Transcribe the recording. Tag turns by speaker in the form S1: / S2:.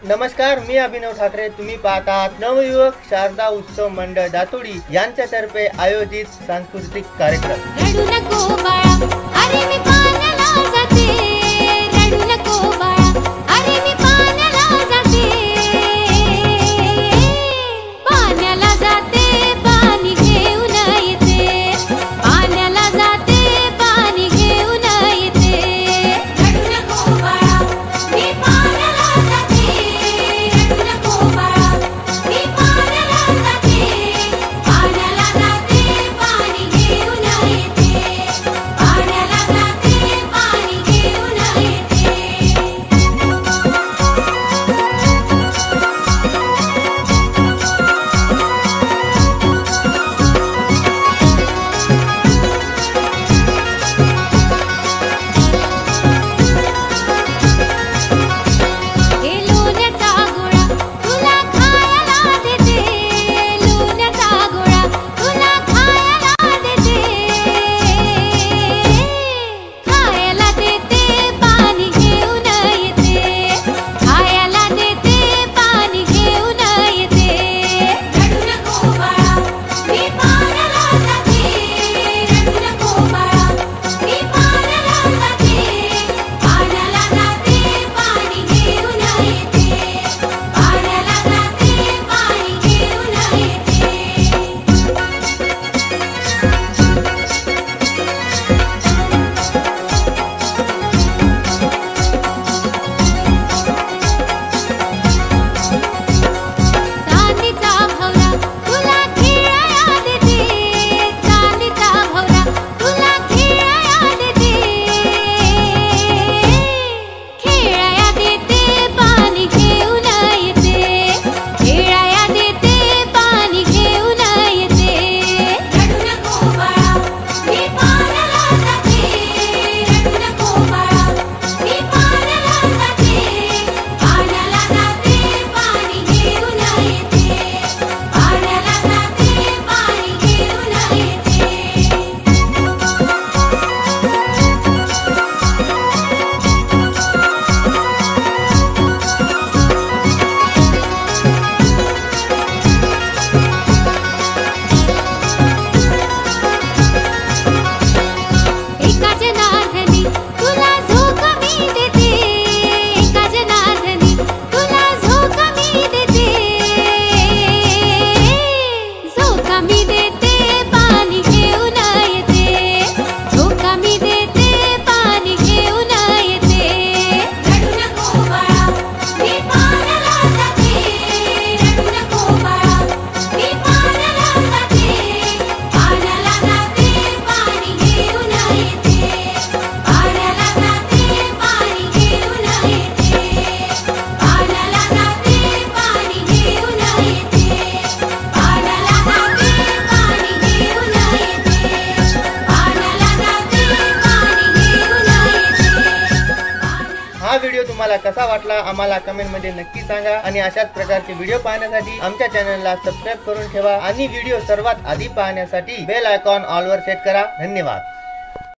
S1: नमस्कार, मी अभिनव ठाकरे. तुम्ही पाहतात नवयुवक शारदा उत्सव मंडळ दातोडी यांच्यातर्फे आयोजित सांस्कृतिक कार्यक्रम.
S2: रडू नको बाळा, अरे मी पाण्याला जाते. रडू नको बाळा, अरे मी पाण्याला जाते. पाण्याला जाते, पाणी घेऊन येते. पाण्याला जाते, पाणी घेऊन येते. रडू नको बाळा, मी पाण्याला जाते. रडू नको बाळा, मी पाण्याला जाते. पाण्याला जाते, पाणी घेऊन येते. पाण्याला जाते, पाणी घेऊन येते. हे लोण्याचा गोळा तुला खायला देते. लोण्याचा गोळा तुला खायला देते. खायला देते, पाणी घेऊन येते. खायला देते, पाणी घेऊन येते. रडू नको बाळा, मी पाण्याला जाते. रडू नको बाळा, मी पाण्याला जाते. पाण्याला जाते, पाणी घेऊन येते. पाण्याला जाते, पाणी घेऊन येते. चांदीचा भवरा तुला खेळाया देते. चांदीचा भवरा तुला खेळाया देते. खेळाया देते, पाणी घेऊन येते. खेळाया देते, पाणी घेऊन येते. रडू नको बाळा, मी पाण्याला जाते. रडू नको बाळा, मी पाण्याला जाते. पाण्याला जाते, पाणी घेऊन येते. पाण्याला जाते, पाणी घेऊन येते. एका जनार्दनी तुला झोक मी देते. एका जनार्दनी तुला झोक मी देते. झोक मी देते, पाणी घेऊन येते. झोक मी देते, पाणी घेऊन येते. रडू नको बाळा, मी पाण्याला जाते. रडू नको बाळा, मी पाण्याला जाते. पाण्याला जाते, पाणी घेऊन येते. पाण्याला जाते, पाणी घेऊन येते. पाण्याला जाते, पाणी घेऊन येते. पाण्याला जाते, पाणी घेऊन येते. पाण्याला जाते, पाणी घेऊन येते.
S1: हा व्हिडिओ तुम्हाला कसा वाटला आम्हाला कमेंट मध्ये नक्की सांगा. आणि अशाच प्रकारचे व्हिडिओ पाहण्यासाठी आमच्या चॅनलला सबस्क्राईब करून ठेवा. आणि व्हिडिओ सर्वात आधी पाहण्यासाठी बेल आयकॉन ऑल वर सेट करा. धन्यवाद.